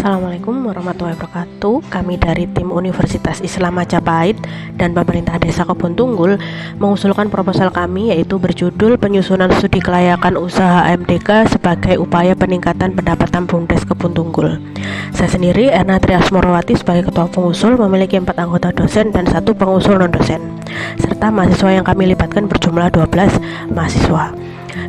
Assalamualaikum warahmatullahi wabarakatuh. Kami dari tim Universitas Islam Majapahit dan pemerintah Desa Kebun Tunggul mengusulkan proposal kami, yaitu berjudul penyusunan studi kelayakan usaha AMDK sebagai upaya peningkatan pendapatan BUMDes Kebun Tunggul. Saya sendiri, Erna Triasmorowati, sebagai ketua pengusul, memiliki 4 anggota dosen dan 1 pengusul non-dosen, serta mahasiswa yang kami libatkan berjumlah 12 mahasiswa.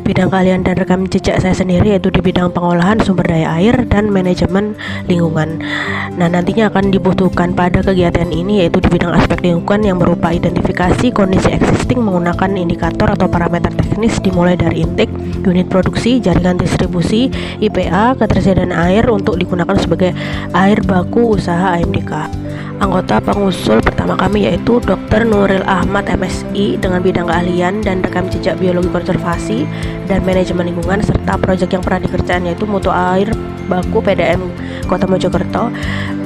Bidang keahlian dan rekam jejak saya sendiri yaitu di bidang pengolahan sumber daya air dan manajemen lingkungan. Nah, nantinya akan dibutuhkan pada kegiatan ini yaitu di bidang aspek lingkungan yang berupa identifikasi kondisi existing menggunakan indikator atau parameter teknis dimulai dari intake, unit produksi, jaringan distribusi, IPA, ketersediaan air untuk digunakan sebagai air baku usaha AMDK. Anggota pengusul pertama kami yaitu Dr. Nuril Ahmad MSI dengan bidang keahlian dan rekam jejak biologi konservasi dan manajemen lingkungan, serta proyek yang pernah dikerjakan yaitu mutu air baku PDM Kota Mojokerto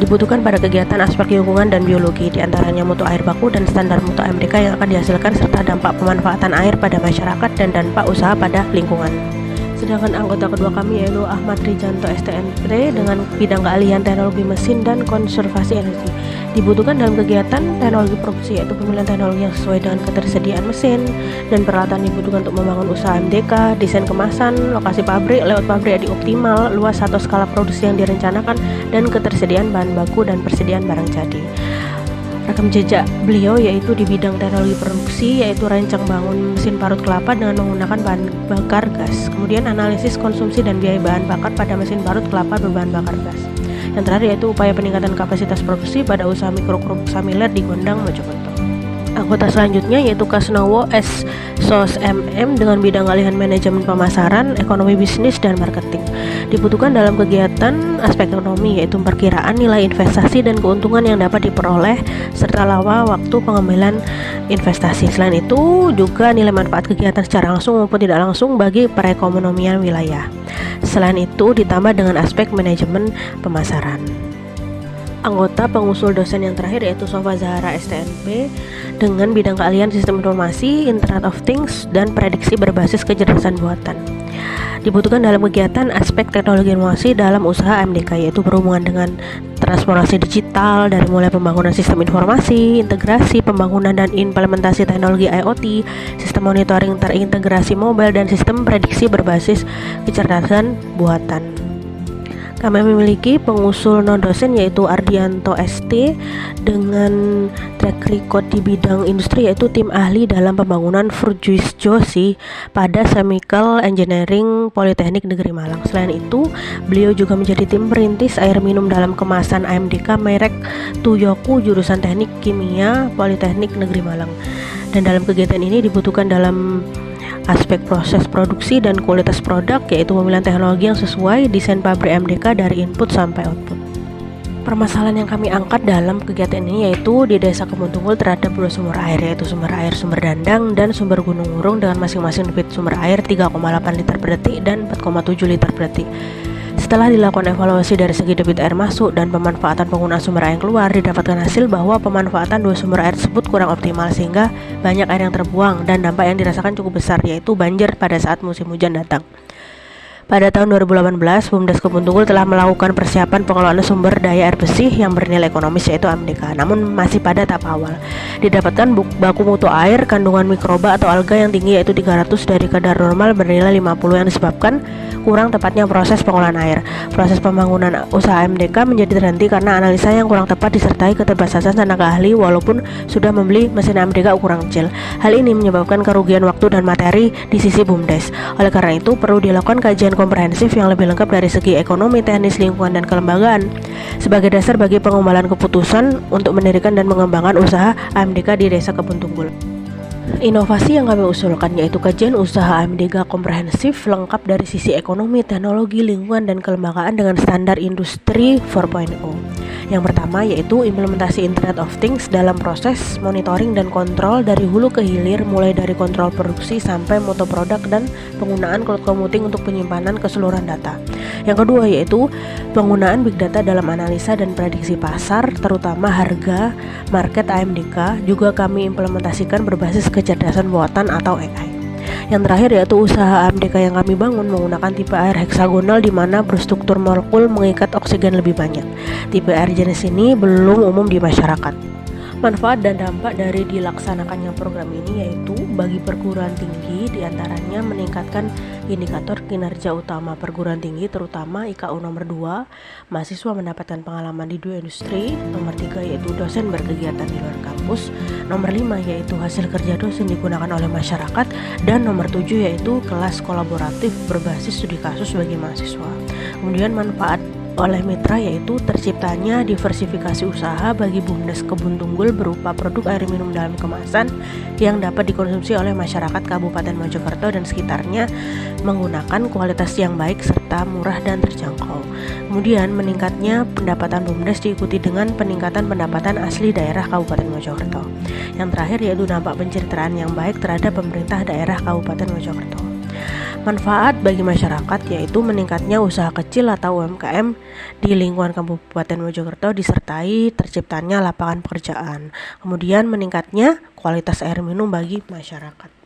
dibutuhkan pada kegiatan aspek lingkungan dan biologi, diantaranya mutu air baku dan standar mutu AMDK yang akan dihasilkan, serta dampak pemanfaatan air pada masyarakat dan dampak usaha pada lingkungan. Sedangkan anggota kedua kami yaitu Ahmad Rijanto STMP dengan bidang keahlian teknologi mesin dan konservasi energi, dibutuhkan dalam kegiatan teknologi produksi yaitu pemilihan teknologi yang sesuai dengan ketersediaan mesin dan peralatan dibutuhkan untuk membangun usaha AMDK, desain kemasan, lokasi pabrik, layout pabrik yang optimal, luas atau skala produksi yang direncanakan, dan ketersediaan bahan baku dan persediaan barang jadi. Rekam jejak beliau yaitu di bidang teknologi produksi yaitu rancang bangun mesin parut kelapa dengan menggunakan bahan bakar gas, kemudian analisis konsumsi dan biaya bahan bakar pada mesin parut kelapa berbahan bakar gas. Yang terakhir yaitu upaya peningkatan kapasitas produksi pada usaha mikro samiler di Gondang, Mojokerto. Anggota selanjutnya yaitu Kasnowo S. Sos MM dengan bidang keahlian manajemen pemasaran, ekonomi bisnis, dan marketing. Dibutuhkan dalam kegiatan aspek ekonomi yaitu perkiraan nilai investasi dan keuntungan yang dapat diperoleh, serta laba waktu pengambilan investasi. Selain itu juga nilai manfaat kegiatan secara langsung maupun tidak langsung bagi perekonomian wilayah. Selain itu ditambah dengan aspek manajemen pemasaran. Anggota pengusul dosen yang terakhir yaitu Sofa Zahara STNP dengan bidang keahlian sistem informasi, Internet of Things, dan prediksi berbasis kecerdasan buatan. Dibutuhkan dalam kegiatan aspek teknologi informasi dalam usaha AMDK yaitu berhubungan dengan transformasi digital dari mulai pembangunan sistem informasi, integrasi, pembangunan dan implementasi teknologi IoT, sistem monitoring terintegrasi mobile, dan sistem prediksi berbasis kecerdasan buatan. Kami memiliki pengusul non-dosen yaitu Ardianto ST dengan track record di bidang industri yaitu tim ahli dalam pembangunan Fruit Juice Joshi pada Chemical Engineering Politeknik Negeri Malang. Selain itu, beliau juga menjadi tim perintis air minum dalam kemasan AMDK merek Tuyoku jurusan Teknik Kimia Politeknik Negeri Malang. Dan dalam kegiatan ini dibutuhkan dalam aspek proses produksi dan kualitas produk yaitu pemilihan teknologi yang sesuai, desain pabrik AMDK dari input sampai output. Permasalahan yang kami angkat dalam kegiatan ini yaitu di Desa Kebun Tunggul terhadap 2 sumber air yaitu sumber dandang dan sumber gunung urung dengan masing-masing debit sumber air 3,8 liter per detik dan 4,7 liter per detik. Setelah dilakukan evaluasi dari segi debit air masuk dan pemanfaatan penggunaan sumber air yang keluar, didapatkan hasil bahwa pemanfaatan 2 sumber air tersebut kurang optimal sehingga banyak air yang terbuang dan dampak yang dirasakan cukup besar yaitu banjir pada saat musim hujan datang. Pada tahun 2018, BUMDes Kebun Tunggul telah melakukan persiapan pengelolaan sumber daya air bersih yang bernilai ekonomis yaitu AMDK, namun masih pada tahap awal. Didapatkan baku mutu air kandungan mikroba atau alga yang tinggi yaitu 300 dari kadar normal bernilai 50 yang disebabkan kurang tepatnya proses pengolahan air. Proses pembangunan usaha AMDK menjadi terhenti karena analisa yang kurang tepat disertai keterbatasan tenaga ahli walaupun sudah membeli mesin AMDK ukuran kecil. Hal ini menyebabkan kerugian waktu dan materi di sisi BUMDes. Oleh karena itu perlu dilakukan kajian komprehensif yang lebih lengkap dari segi ekonomi, teknis, lingkungan, dan kelembagaan sebagai dasar bagi pengembangan keputusan untuk mendirikan dan mengembangkan usaha AMDK di Desa Kebun Tunggul. Inovasi yang kami usulkan yaitu kajian usaha AMDK komprehensif lengkap dari sisi ekonomi, teknologi, lingkungan, dan kelembagaan dengan standar industri 4.0. Yang pertama yaitu implementasi Internet of Things dalam proses monitoring dan kontrol dari hulu ke hilir mulai dari kontrol produksi sampai mutu produk dan penggunaan cloud computing untuk penyimpanan keseluruhan data. Yang kedua yaitu penggunaan big data dalam analisa dan prediksi pasar terutama harga market AMDK juga kami implementasikan berbasis kecerdasan buatan atau AI. Yang terakhir yaitu usaha AMDK yang kami bangun menggunakan tipe air heksagonal di mana berstruktur molekul mengikat oksigen lebih banyak. Tipe air jenis ini belum umum di masyarakat. Manfaat dan dampak dari dilaksanakannya program ini yaitu bagi perguruan tinggi diantaranya meningkatkan indikator kinerja utama perguruan tinggi terutama IKU nomor 2, mahasiswa mendapatkan pengalaman di 2 industri, nomor 3 yaitu dosen berkegiatan di luar kampus, nomor 5 yaitu hasil kerja dosen digunakan oleh masyarakat, dan nomor 7 yaitu kelas kolaboratif berbasis studi kasus bagi mahasiswa. Kemudian manfaat oleh mitra yaitu terciptanya diversifikasi usaha bagi BUMDes Kebun Tunggul berupa produk air minum dalam kemasan yang dapat dikonsumsi oleh masyarakat Kabupaten Mojokerto dan sekitarnya menggunakan kualitas yang baik serta murah dan terjangkau. Kemudian meningkatnya pendapatan BUMDes diikuti dengan peningkatan pendapatan asli daerah Kabupaten Mojokerto. Yang terakhir yaitu dampak penceritaan yang baik terhadap pemerintah daerah Kabupaten Mojokerto. Manfaat bagi masyarakat yaitu meningkatnya usaha kecil atau UMKM di lingkungan Kabupaten Mojokerto disertai terciptanya lapangan pekerjaan. Kemudian meningkatnya kualitas air minum bagi masyarakat.